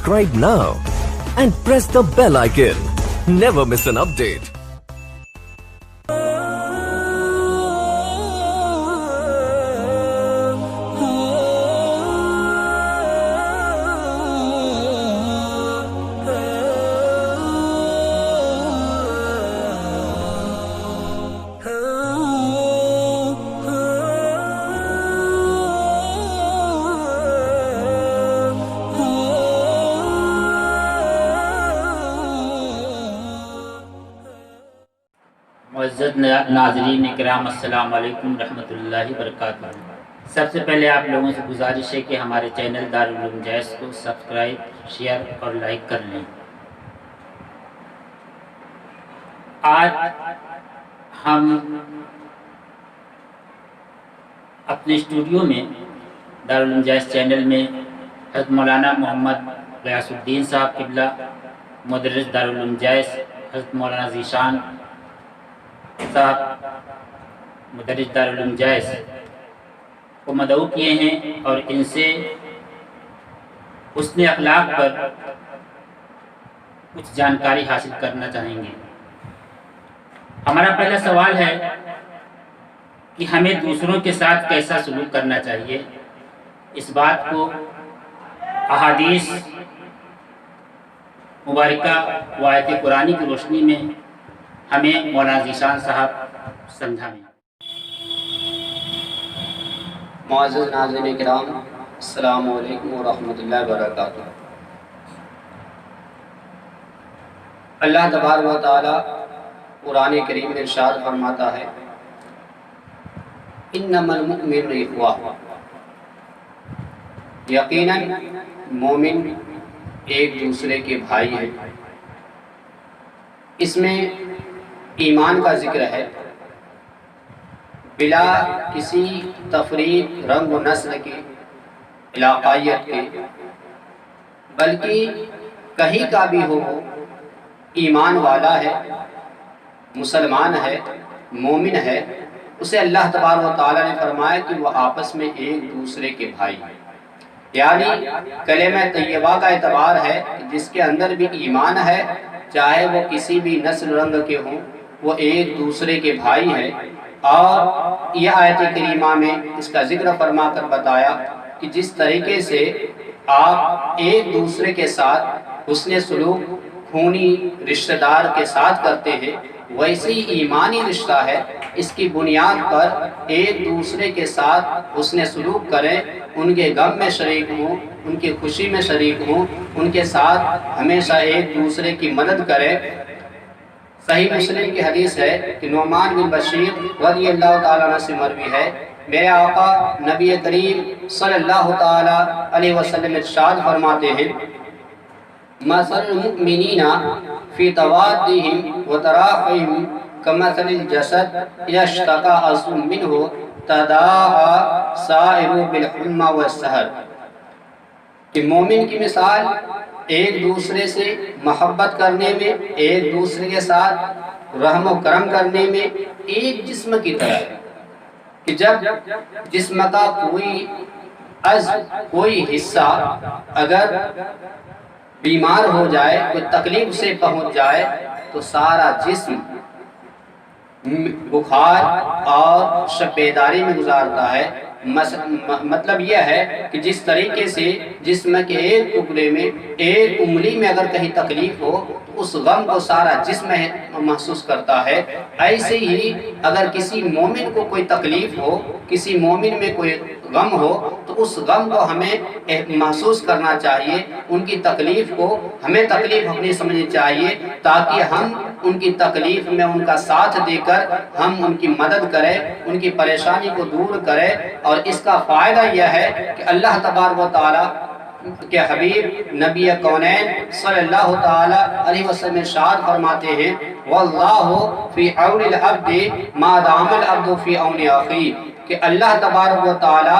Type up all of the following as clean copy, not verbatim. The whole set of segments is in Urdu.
subscribe now and press the bell icon. Never miss an update. معزز ناظرین کرام، السلام علیکم رحمۃ اللہ وبرکاتہ۔ سب سے پہلے آپ لوگوں سے گزارش ہے کہ ہمارے چینل دارالعلوم جیس کو سبسکرائب، شیئر اور لائک کر لیں۔ آج ہم اپنے اسٹوڈیو میں دارالعلوم جیس چینل میں حضرت مولانا محمد غیاث الدین صاحب قبلہ، مدرس دارالعلوم جیس، حضرت مولانا ذیشان صاحب مدرس دارالعلوم جیس کو مدعو کیے ہیں اور ان سے حسن اخلاق پر کچھ جانکاری حاصل کرنا چاہیں گے۔ ہمارا پہلا سوال ہے کہ ہمیں دوسروں کے ساتھ کیسا سلوک کرنا چاہیے۔ اس بات کو احادیث مبارکہ و آیت قرآنی کی روشنی میں ہمیں مولانا ذیشان صاحب سمجھائیں۔ معزز ناظرین کرام، السلام علیکم ورحمۃ اللہ وبرکاتہ۔ اللہ تبارک و تعالی قرآن کریم میں ارشاد فرماتا ہے، انما المؤمنون اخوہ، یقیناً مومن ایک دوسرے کے بھائی ہیں۔ اس میں ایمان کا ذکر ہے، بلا کسی تفریق رنگ و نسل کے، علاقائیت کے، بلکہ کہیں کا بھی ہو، ایمان والا ہے، مسلمان ہے، مومن ہے، اسے اللہ تبارک و تعالیٰ نے فرمایا کہ وہ آپس میں ایک دوسرے کے بھائی ہیں۔ یعنی کلمہ طیبہ کا اعتبار ہے کہ جس کے اندر بھی ایمان ہے، چاہے وہ کسی بھی نسل رنگ کے ہوں، وہ ایک دوسرے کے بھائی ہیں۔ اور یہ آیت کریمہ میں اس کا ذکر فرما کر بتایا کہ جس طریقے سے آپ ایک دوسرے کے ساتھ حسن سلوک خونی رشتہ دار کے ساتھ کرتے ہیں، ویسے ہی ایمانی رشتہ ہے، اس کی بنیاد پر ایک دوسرے کے ساتھ حسن سلوک کریں، ان کے غم میں شریک ہوں، ان کی خوشی میں شریک ہوں، ان کے ساتھ ہمیشہ ایک دوسرے کی مدد کریں۔ صحیح مسلم کی حدیث ہے کہ نعمان بن بشیر رضی اللہ تعالیٰ عنہ سے مروی ہے، میرے آقا نبی کریم صلی اللہ تعالیٰ علیہ وسلم ارشاد فرماتے ہیں، مثل المؤمنین فی توادہم و تراحمہم کمثل الجسد اذا اشتکا عضو منہ تداعی سائرہ بالحمى والسہر، کہ مومن کی مثال ایک دوسرے سے محبت کرنے میں، ایک دوسرے کے ساتھ رحم و کرم کرنے میں ایک جسم کی طرح ہے کہ جب جسم کا کوئی عضو، کوئی حصہ اگر بیمار ہو جائے، کوئی تکلیف سے پہنچ جائے، تو سارا جسم بخار اور شب بیداری میں گزارتا ہے۔ مطلب یہ ہے کہ جس طریقے سے جسم کے ایک ٹکڑے میں، ایک انگلی میں اگر کہیں تکلیف ہو تو اس غم کو سارا جسم محسوس کرتا ہے، ایسے ہی اگر کسی مومن کو کوئی تکلیف ہو، کسی مومن میں کوئی غم ہو، تو اس غم کو ہمیں محسوس کرنا چاہیے، ان کی تکلیف کو ہمیں تکلیف اپنی سمجھنی چاہیے، تاکہ ہم ان کی تکلیف میں ان کا ساتھ دے کر ہم ان کی مدد کریں، ان کی پریشانی کو دور کریں۔ اور اس کا فائدہ یہ ہے کہ اللہ تبارک و تعالیٰ کے حبیب نبی کونین صلی اللہ تعالی علیہ وسلم ارشاد فرماتے ہیں، واللہ فی عون العبد ما دام العبد فی عون اخیہ، کہ اللہ تبارک و تعالی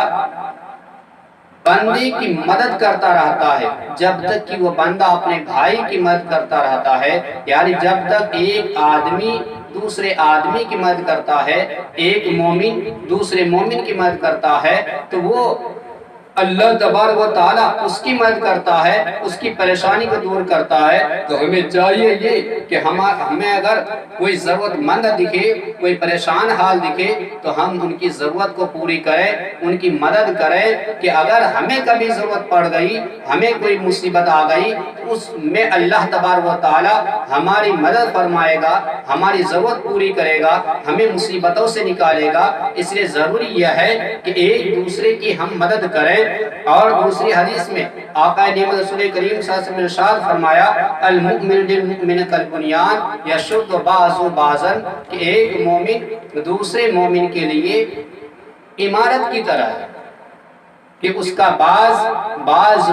بندے کی مدد کرتا رہتا ہے جب تک کہ وہ بندہ اپنے بھائی کی مدد کرتا رہتا ہے۔ یعنی جب تک ایک آدمی دوسرے آدمی کی مدد کرتا ہے، ایک مومن دوسرے مومن کی مدد کرتا ہے، تو وہ اللہ تبارک و تعالیٰ اس کی مدد کرتا ہے، اس کی پریشانی کو دور کرتا ہے۔ تو ہمیں چاہیے یہ کہ ہمیں اگر کوئی ضرورت مند دکھے، کوئی پریشان حال دکھے تو ہم ان کی ضرورت کو پوری کریں، ان کی مدد کریں، کہ اگر ہمیں کبھی ضرورت پڑ گئی، ہمیں کوئی مصیبت آ گئی، اس میں اللہ تبارک و تعالیٰ ہماری مدد فرمائے گا، ہماری ضرورت پوری کرے گا، ہمیں مصیبتوں سے نکالے گا۔ اس لیے ضروری یہ ہے کہ ایک دوسرے کی ہم مدد کریں۔ اور دوسری حدیث میں آقا نعمت رسول کریم صلی اللہ علیہ وسلم نے ارشاد فرمایا المؤمن للمؤمن کالبنیان یشد بعضہ بعضا، کہ ایک مومن دوسرے مومن کے لیے عمارت کی طرح ہے، کہ اس کا بعض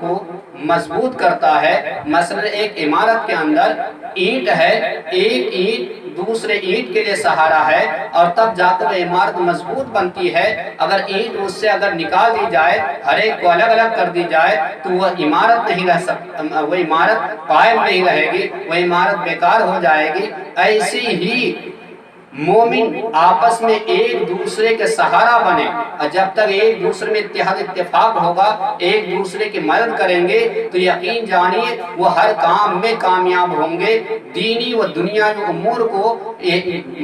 کو مضبوط کرتا ہے۔ مثلا ایک عمارت کے اندر اینٹ ہے، ایک اینٹ دوسرے اینٹ کے لیے سہارا ہے، اور تب جا کر عمارت مضبوط بنتی ہے۔ اگر اینٹ اس سے اگر نکال دی جائے، ہر ایک کو الگ الگ کر دی جائے، تو وہ عمارت نہیں رہ سکتا، وہ عمارت قائم نہیں رہے گی، وہ عمارت بیکار ہو جائے گی۔ ایسی ہی مومن آپس میں ایک دوسرے کے سہارا بنے، اور جب تک ایک دوسرے میں اتفاق ہوگا، ایک دوسرے کی مدد کریں گے، تو یقین جانیے وہ ہر کام میں کامیاب ہوں گے، دینی و دنیاوی امور کو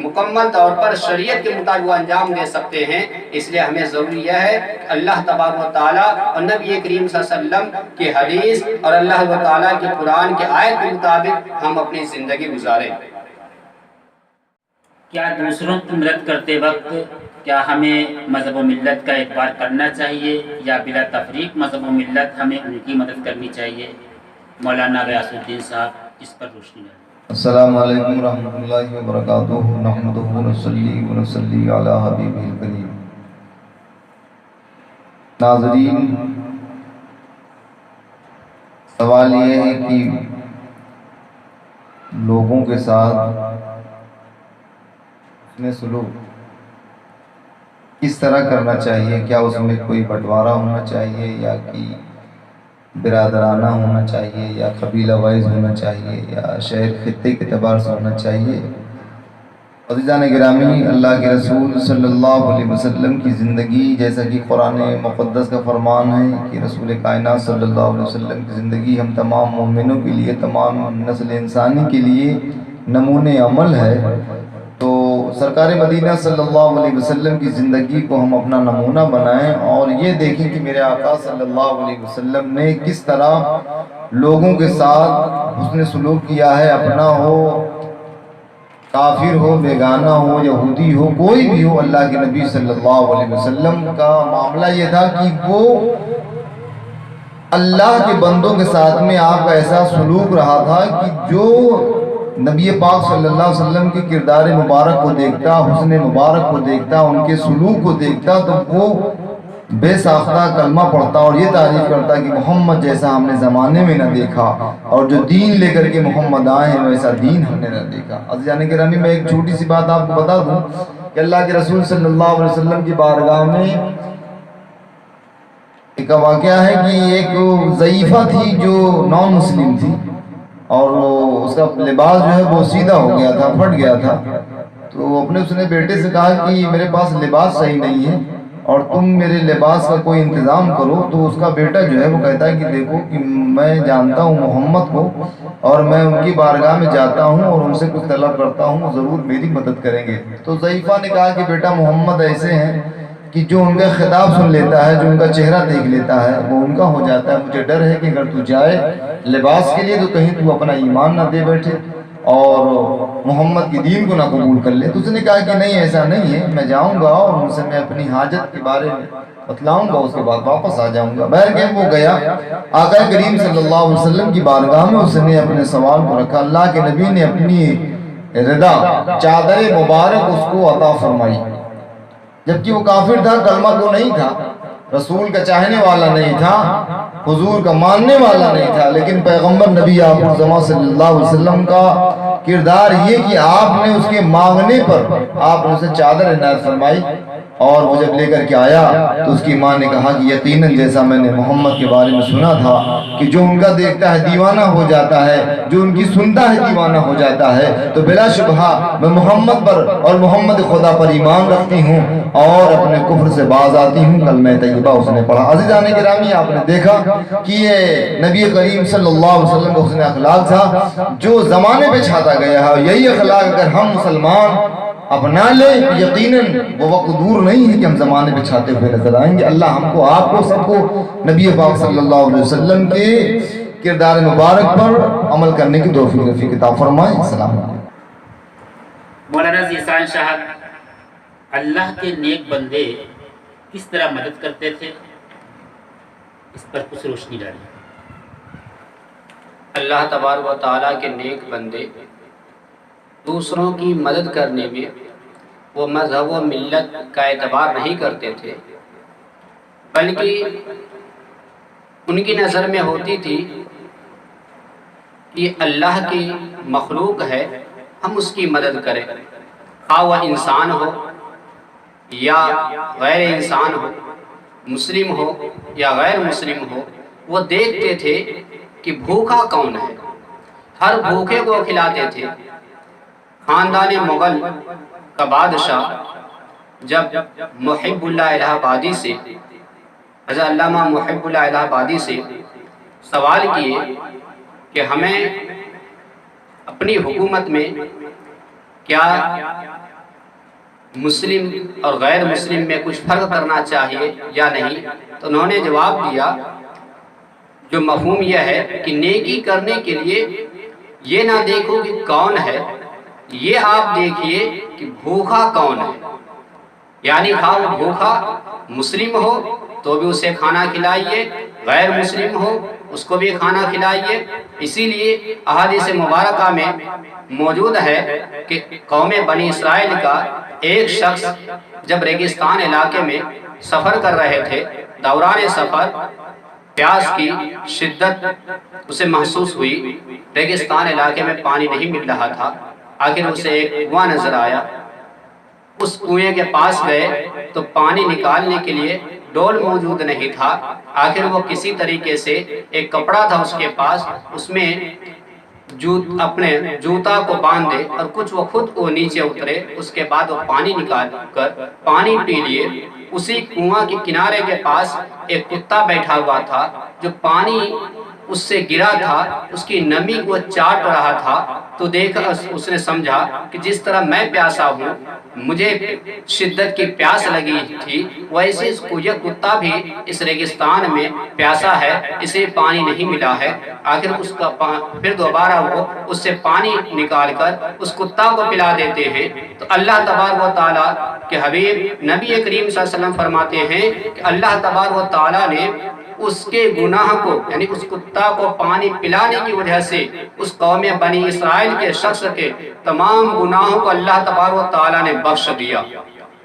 مکمل طور پر شریعت کے مطابق وہ انجام دے سکتے ہیں۔ اس لیے ہمیں ضروری یہ ہے کہ اللہ تبارک و تعالیٰ اور نبی کریم صلی اللہ علیہ وسلم کی حدیث اور اللہ و تعالیٰ کی قرآن کی آیت کے مطابق ہم اپنی زندگی گزاریں۔ کیا دوسروں کی مدد کرتے وقت کیا ہمیں مذہب و ملت کا اعتبار کرنا چاہیے، یا بلا تفریق مذہب و ملت ہمیں ان کی مدد کرنی چاہیے؟ مولانا غیاث الدین صاحب اس پر روشنی ڈالیں۔ السلام علیکم ورحمۃ اللہ وبرکاتہ، نحمدہ ونصلی ونصلی علی حبیبہ الکریم۔ ناظرین، سوال یہ ہے کہ لوگوں کے ساتھ سلوک کس طرح کرنا چاہیے؟ کیا اس میں کوئی بٹوارہ ہونا چاہیے، یا کہ برادرانہ ہونا چاہیے، یا قبیلہ وائز ہونا چاہیے، یا شہر خطے کے اعتبار سے ہونا چاہیے؟ عزیزان گرامی، اللہ کے رسول صلی اللہ علیہ وسلم کی زندگی، جیسا کہ قرآن مقدس کا فرمان ہے کہ رسول کائنات صلی اللہ علیہ وسلم کی زندگی ہم تمام مومنوں کے لیے، تمام نسل انسانی کے لیے نمونِ عمل ہے۔ تو سرکار مدینہ صلی اللہ علیہ وسلم کی زندگی کو ہم اپنا نمونہ بنائیں، اور یہ دیکھیں کہ میرے آقا صلی اللہ علیہ وسلم نے کس طرح لوگوں کے ساتھ حسن سلوک کیا ہے، اپنا ہو، کافر ہو، بیگانہ ہو، یہودی ہو، کوئی بھی ہو۔ اللہ کے نبی صلی اللہ علیہ وسلم کا معاملہ یہ تھا کہ وہ اللہ کے بندوں کے ساتھ میں آپ کا ایسا سلوک رہا تھا کہ جو نبی پاک صلی اللہ علیہ وسلم کے کردار مبارک کو دیکھتا، حسن مبارک کو دیکھتا، ان کے سلوک کو دیکھتا، تو وہ بے ساختہ کلمہ پڑھتا اور یہ تعریف کرتا کہ محمد جیسا ہم نے زمانے میں نہ دیکھا، اور جو دین لے کر کے محمد آئے ہیں ویسا دین ہم نے نہ دیکھا۔ عزیزان گرامی، میں ایک چھوٹی سی بات آپ کو بتا دوں کہ اللہ کے رسول صلی اللہ علیہ وسلم کی بارگاہ میں ایک واقعہ ہے کہ ایک ضعیفہ تھی جو نان مسلم تھی، اور اس کا لباس جو ہے وہ سیدھا ہو گیا تھا، پھٹ گیا تھا۔ تو اس نے بیٹے سے کہا کہ میرے پاس لباس صحیح نہیں ہے اور تم میرے لباس کا کوئی انتظام کرو۔ تو اس کا بیٹا جو ہے وہ کہتا ہے کہ دیکھو کہ میں جانتا ہوں محمد کو، اور میں ان کی بارگاہ میں جاتا ہوں اور ان سے کچھ طلب کرتا ہوں، وہ ضرور میری مدد کریں گے۔ تو ضعیفہ نے کہا کہ بیٹا محمد ایسے ہیں کہ جو ان کا خطاب سن لیتا ہے، جو ان کا چہرہ دیکھ لیتا ہے، وہ ان کا ہو جاتا ہے۔ مجھے ڈر ہے کہ اگر تو جائے لباس کے لیے تو کہیں تو اپنا ایمان نہ دے بیٹھے اور محمد کی دین کو نہ قبول کر لے۔ تو اس نے کہا کہ نہیں، ایسا نہیں ہے، میں جاؤں گا اور ان سے میں اپنی حاجت کے بارے میں بتلاؤں گا، اس کے بعد واپس آ جاؤں گا۔ بہرکیف وہ گیا، آقا کریم صلی اللہ علیہ وسلم کی بارگاہ میں اس نے اپنے سوال کو رکھا۔ اللہ کے نبی نے اپنی رضا، چادر مبارک اس کو عطا فرمائی، جبکہ وہ کافر تھا، کلمہ کو نہیں تھا، رسول کا چاہنے والا نہیں تھا، حضور کا ماننے والا نہیں تھا، لیکن پیغمبر نبی آخر زمان صلی اللہ علیہ وسلم کا کردار یہ کہ آپ نے اس کے مانگنے پر آپ نے اسے چادر عنایت فرمائی، اور وہ جب لے کر کے آیا تو اس کی ماں نے کہا کہ یقیناً جیسا میں نے محمد کے بارے میں سنا تھا کہ جو ان کا دیکھتا ہے دیوانہ ہو جاتا ہے، جو ان کی سنتا ہے دیوانہ ہو جاتا ہے، تو بلا شبہ میں محمد پر اور محمد خدا پر ایمان رکھتی ہوں اور اپنے کفر سے باز آتی ہوں۔ کلمہ طیبہ اس نے پڑھا۔ عزیزان گرامی، آپ نے دیکھا کہ یہ نبی کریم صلی اللہ علیہ وسلم کا حسن اخلاق تھا جو زمانے پہ چھاتا گیا ہے، اور یہی اخلاق اگر ہم مسلمان اپنا لیں، یقیناً وہ وقت دور نہیں ہے کہ ہم زمانے پہ چھاتے ہوئے نظر آئیں گے۔ اللہ ہم کو، آپ کو، سب کو نبی پاک صلی اللہ علیہ وسلم کے کردار مبارک پر عمل کرنے کی توفیق عطا فرمائے۔ السلام علیکم۔ مولانا ذیشان شاہ اللہ کے نیک بندے کس طرح مدد کرتے تھے، اس پر کچھ روشنی ڈالی۔ اللہ تبارک و تعالیٰ کے نیک بندے دوسروں کی مدد کرنے میں وہ مذہب و ملت کا اعتبار نہیں کرتے تھے، بلکہ ان کی نظر میں ہوتی تھی کہ اللہ کی مخلوق ہے، ہم اس کی مدد کریں، خواہ وہ انسان ہو یا غیر انسان ہو، مسلم ہو یا غیر مسلم ہو۔ وہ دیکھتے تھے کہ بھوکا کون ہے، ہر بھوکے کو کھلاتے تھے۔ خاندان مغل کا بادشاہ جب محب اللہ الہ آبادی سے، حضرت علامہ محب اللہ الہ آبادی سے سوال کیے کہ ہمیں اپنی حکومت میں کیا مسلم اور غیر مسلم میں کچھ فرق کرنا چاہیے یا نہیں، تو انہوں نے جواب دیا جو مفہوم یہ ہے کہ نیکی کرنے کے لیے یہ نہ دیکھو کہ کون ہے، یہ آپ دیکھیے کہ بھوکا کون ہے، یعنی خواہ وہ بھوکا مسلم ہو تو بھی اسے کھانا کھلائیے، غیر مسلم ہو اس کو بھی کھانا کھلائیے۔ اسی لیے احادیث مبارکہ میں موجود ہے کہ قوم بنی اسرائیل کا ایک شخص جب ریگستان علاقے میں سفر کر رہے تھے، دوران سفر پیاس کی شدت اسے محسوس ہوئی، ریگستان علاقے میں پانی نہیں مل رہا تھا، آخر اسے ایک کنواں نظر آیا، اس کنویں کے پاس گئے تو پانی نکالنے کے لیے ڈول موجود نہیں تھا، آخر وہ کسی طریقے سے ایک کپڑا تھا اس کے پاس، اس میں اپنے جوتا کو باندھے اور کچھ وہ خود وہ نیچے اترے، اس کے بعد وہ پانی نکال کر پانی پی لیے۔ اسی کنواں کے کنارے کے پاس ایک کتا بیٹھا ہوا تھا جو پانی اس سے گرا تھا، اس کی نمی کو چاٹ رہا تھا، تو دیکھا اس نے سمجھا کہ جس طرح میں پیاسا ہوں، مجھے شدت کی پیاس لگی تھی، ویسے یہ کتا بھی اس ریگستان میں پیاسا ہے، اسے پانی نہیں ملا ہے۔ آخر اس کا پھر دوبارہ وہ اس سے پانی نکال کر اس کتا کو پلا دیتے ہیں۔ تو اللہ تبارک و تعالیٰ کے حبیب نبی کریم صلی اللہ علیہ وسلم فرماتے ہیں کہ اللہ تبارک و تعالیٰ نے اس کے گناہ کو، یعنی اس کتا کو پانی پلانے کی وجہ سے اس قوم بنی اسرائیل کے شخص کے تمام گناہوں کو اللہ تبارک و تعالیٰ نے بخش دیا۔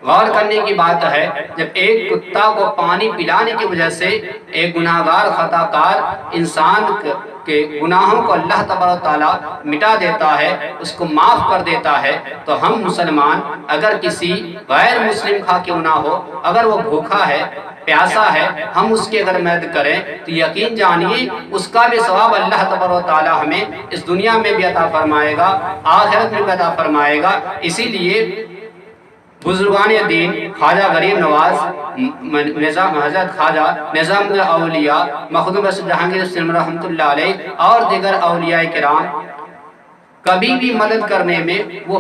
غور کرنے کی بات ہے، جب ایک کتا کو پانی پلانے کی وجہ سے ایک گناہگار خطا کار انسان کے گناہوں کو اللہ تبارک و تعالیٰ مٹا دیتا ہے، اس کو معاف کر دیتا ہے، تو ہم مسلمان اگر کسی غیر مسلم کا کیوں نہ ہو، اگر وہ بھوکا ہے، پیاسا ہے، ہم اس کی اگر مدد کریں تو یقین جانیے اس کا بھی ثواب اللہ تبارک و تعالیٰ ہمیں اس دنیا میں بھی عطا فرمائے گا، آخرت میں بھی عطا فرمائے گا۔ اسی لیے بزرگان دین خواجہ غریب نواز، حضرت خواجہ نظام الاولیاء مخدوم رشید جہانگیر سلم رحمۃ اللہ علیہ اور دیگر اولیاء کرام کبھی بھی مدد کرنے میں وہ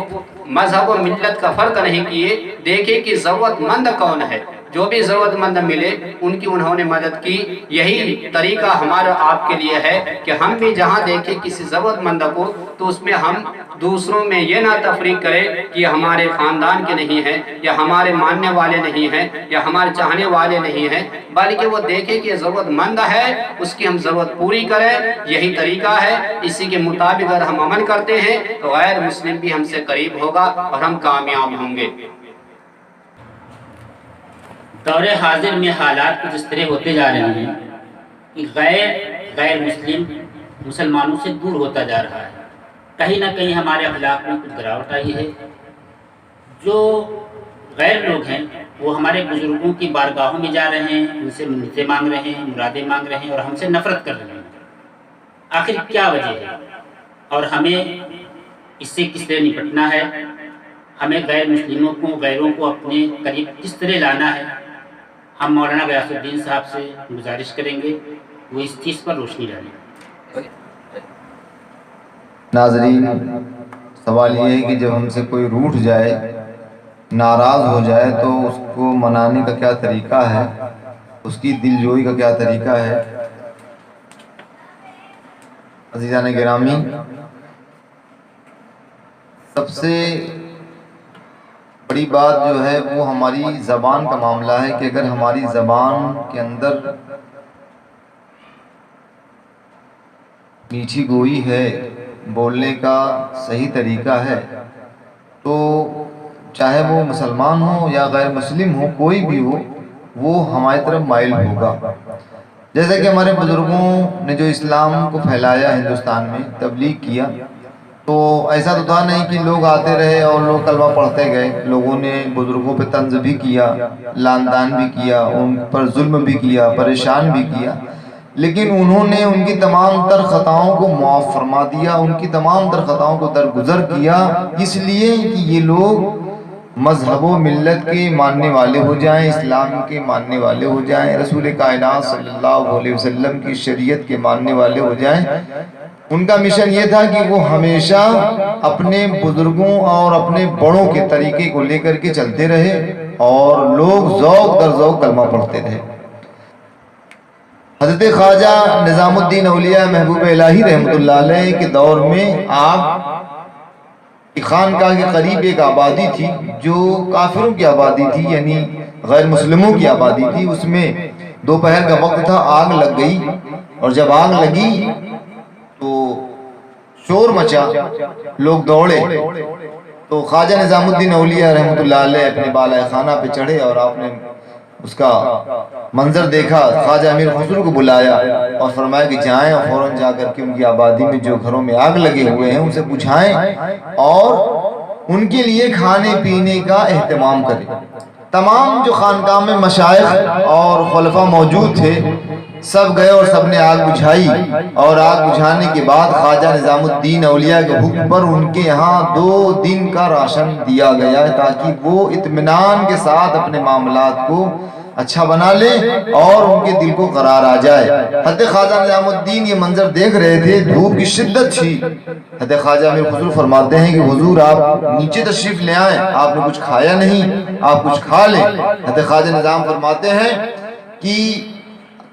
مذہب و ملت کا فرق نہیں کیے، دیکھیں کہ ضرورت مند کون ہے، جو بھی ضرورت مند ملے ان کی انہوں نے مدد کی۔ یہی طریقہ ہمارا آپ کے لیے ہے کہ ہم بھی جہاں دیکھیں کسی ضرورت مند کو تو اس میں ہم دوسروں میں یہ نہ تفریق کریں کہ یہ ہمارے خاندان کے نہیں ہیں یا ہمارے ماننے والے نہیں ہیں یا ہمارے چاہنے والے نہیں ہیں، بلکہ وہ دیکھیں کہ یہ ضرورت مند ہے، اس کی ہم ضرورت پوری کریں۔ یہی طریقہ ہے، اسی کے مطابق اگر ہم عمل کرتے ہیں تو غیر مسلم بھی ہم سے قریب ہوگا اور ہم کامیاب ہوں گے۔ دور حاضر میں حالات کچھ اس طرح ہوتے جا رہے ہیں کہ غیر مسلم مسلمانوں سے دور ہوتا جا رہا ہے. کہیں نہ کہیں ہمارے اخلاق میں کچھ گراوٹ آئی ہے. جو غیر لوگ ہیں وہ ہمارے بزرگوں کی بارگاہوں میں جا رہے ہیں، ان سے منتیں مانگ رہے ہیں، مرادیں مانگ رہے ہیں اور ہم سے نفرت کر رہے ہیں. آخر کیا وجہ ہے اور ہمیں اس سے کس طرح نپٹنا ہے؟ ہمیں غیر مسلموں کو، غیروں کو اپنے قریب کس طرح لانا ہے؟ ہم مولانا غیاث الدین صاحب سے گزارش کریں گے وہ اس چیز پر روشنی ڈالیں. ناظرین، سوال یہ ہے کہ جب ہم سے کوئی روٹھ جائے، ناراض ہو جائے، تو اس کو منانے کا کیا طریقہ ہے، اس کی دل جوئی کا کیا طریقہ ہے؟ عزیزان گرامی، سب سے بڑی بات جو ہے وہ ہماری زبان کا معاملہ ہے کہ اگر ہماری زبان کے اندر میٹھی گوئی ہے، بولنے کا صحیح طریقہ ہے، تو چاہے وہ مسلمان ہو یا غیر مسلم ہو، کوئی بھی ہو، وہ ہماری طرف مائل ہوگا. جیسے کہ ہمارے بزرگوں نے جو اسلام کو پھیلایا ہندوستان میں، تبلیغ کیا، تو ایسا تو تھا نہیں کہ لوگ آتے رہے اور لوگ کلمہ پڑھتے گئے. لوگوں نے بزرگوں پہ طنز بھی کیا، لعن طعن بھی کیا، ان پر ظلم بھی کیا، پریشان بھی کیا، لیکن انہوں نے ان کی تمام تر خطاؤں کو معاف فرما دیا، ان کی تمام تر خطاؤں کو درگزر کیا، اس لیے کہ یہ لوگ مذہب و ملت کے ماننے والے ہو جائیں، اسلام کے ماننے والے ہو جائیں، رسول کائنات صلی اللہ علیہ وسلم کی شریعت کے ماننے والے ہو جائیں. ان کا مشن یہ تھا کہ وہ ہمیشہ اپنے بزرگوں اور اپنے بڑوں کے طریقے کو لے کر کے چلتے رہے اور لوگ ذوق در ذوق کلمہ پڑھتے رہے. حضرت خواجہ نظام الدین اولیاء محبوب الہی رحمۃ اللہ علیہ کے دور میں آپ کی خانقاہ کے قریب ایک آبادی تھی جو کافروں کی آبادی تھی، یعنی غیر مسلموں کی آبادی تھی. اس میں دوپہر کا وقت تھا، آگ لگ گئی، اور جب آگ لگی تو شور مچا، لوگ دوڑے. تو خواجہ نظام الدین اولیاء رحمۃ اللہ علیہ اپنے بالائے خانہ پہ چڑھے اور آپ نے اس کا منظر دیکھا. خواجہ امیر خسرو کو بلایا اور فرمایا کہ جائیں اور فوراً جا کر کے ان کی آبادی میں جو گھروں میں آگ لگے ہوئے ہیں ان سے بجھائیں اور ان کے لیے کھانے پینے کا اہتمام کریں. تمام جو خانقاہ میں مشائخ اور خلفاء موجود تھے سب گئے اور سب نے آگ بجھائی، اور آگ بجھانے کے بعد خواجہ نظام الدین اولیاء کے حکم پر ان کے یہاں 2 دن کا راشن دیا گیا تاکہ وہ اطمینان کے ساتھ اپنے معاملات کو اچھا بنا لے اور ان کے دل کو قرار آ جائے. حضرت خواجہ نظام الدین یہ منظر دیکھ رہے تھے، دھوپ کی شدت تھی. حضرت خواجہ امیر خسرو فرماتے ہیں کہ حضور آپ نیچے تشریف لے آئیں، آپ نے کچھ کھایا نہیں، آپ کچھ کھا لیں. حضرت خواجہ نظام فرماتے ہیں کہ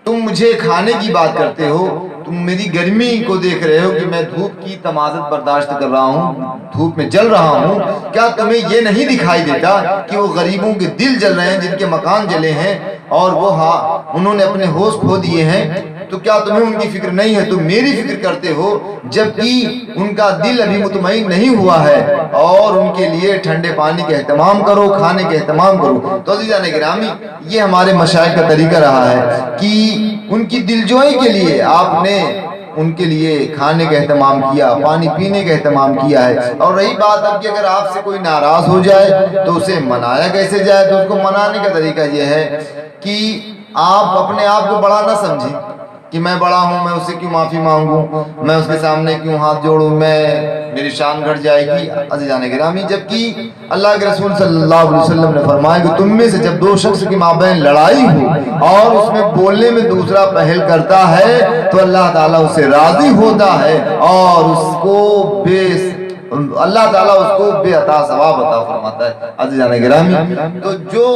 تم مجھے کھانے کی بات کرتے ہو، تم میری گرمی کو دیکھ رہے ہو کہ میں دھوپ کی تمازت برداشت کر رہا ہوں، دھوپ میں جل رہا ہوں. کیا تمہیں یہ نہیں دکھائی دیتا کہ وہ غریبوں کے دل جل رہے ہیں، جن کے مکان جلے ہیں اور وہ انہوں نے اپنے ہوش کھو دیے ہیں؟ تو کیا تمہیں ان کی فکر نہیں ہے؟ تم میری فکر کرتے ہو جبکہ ان کا دل ابھی مطمئن نہیں ہوا ہے. اور ان کے لیے ٹھنڈے پانی کا اہتمام کرو، کھانے کا اہتمام کرو. تو عزیزان گرامی، یہ ہمارے مشائخ کا طریقہ رہا ہے کہ ان کی دلجوئی کے لیے آپ نے ان کے لیے کھانے کا اہتمام کیا، پانی پینے کا اہتمام کیا ہے. اور رہی بات اب کہ اگر آپ سے کوئی ناراض ہو جائے تو اسے منایا کیسے جائے؟ تو اس کو منانے کا طریقہ یہ ہے کہ آپ اپنے آپ کو بڑا نہ سمجھیں کہ میں بڑا ہوں، میں اس سے کیوں معافی مانگوں، میں اس کے سامنے کیوں ہاتھ جوڑوں، میری شان گھٹ جائے گی. عزیزان گرامی، جبکہ اللہ کے رسول صلی اللہ علیہ وسلم نے فرمایا کہ تم میں سے جب 2 شخص کے مابین لڑائی ہو اور اس میں بولنے میں دوسرا پہل کرتا ہے تو اللہ تعالیٰ اس سے راضی ہوتا ہے اور اس کو اللہ تعالیٰ اس کو بے عطا ثواب عطا فرماتا ہے. عزیزان گرامی، تو جو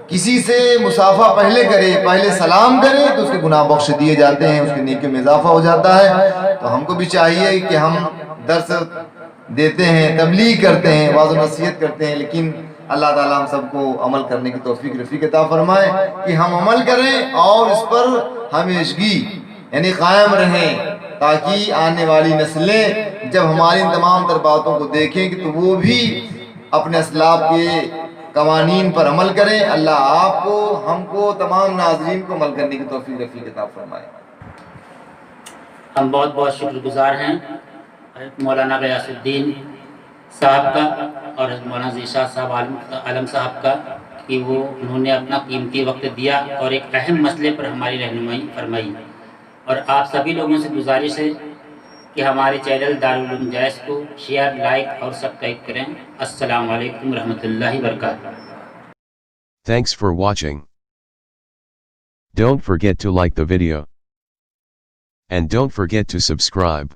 کسی سے مصافحہ پہلے کرے، پہلے سلام کرے تو اس کے گناہ بخش دیے جاتے ہیں، اس کے نیکی میں اضافہ ہو جاتا ہے. تو ہم کو بھی چاہیے کہ ہم درس دیتے ہیں، تبلیغ کرتے ہیں، واعظ و نصیحت کرتے ہیں، لیکن اللہ تعالیٰ ہم سب کو عمل کرنے کی توفیق رفیق عطا فرمائے کہ ہم عمل کریں اور اس پر ہمیشگی یعنی قائم رہیں، تاکہ آنے والی نسلیں جب ہماری ان تمام تر باتوں کو دیکھیں کہ تو وہ بھی اپنے اسلاف کے قوانین پر عمل کریں. اللہ آپ کو، ہم کو، تمام ناظرین کو عمل کرنے کی توفیق رفیق عطا فرمائے. ہم بہت بہت شکر گزار ہیں مولانا غیاث الدین صاحب کا اور مولانا ذیشاد صاحب عالم صاحب کا کہ وہ انہوں نے اپنا قیمتی وقت دیا اور ایک اہم مسئلے پر ہماری رہنمائی فرمائی. اور آپ سبھی لوگوں سے گزارش ہے کہ ہمارے چینل دارالعلوم جائز کو شیئر، لائک اور سبسکرائب کریں. السلام علیکم ورحمۃ اللہ وبرکاتہ. Thanks for watching. Don't forget to like the video. And don't forget to subscribe.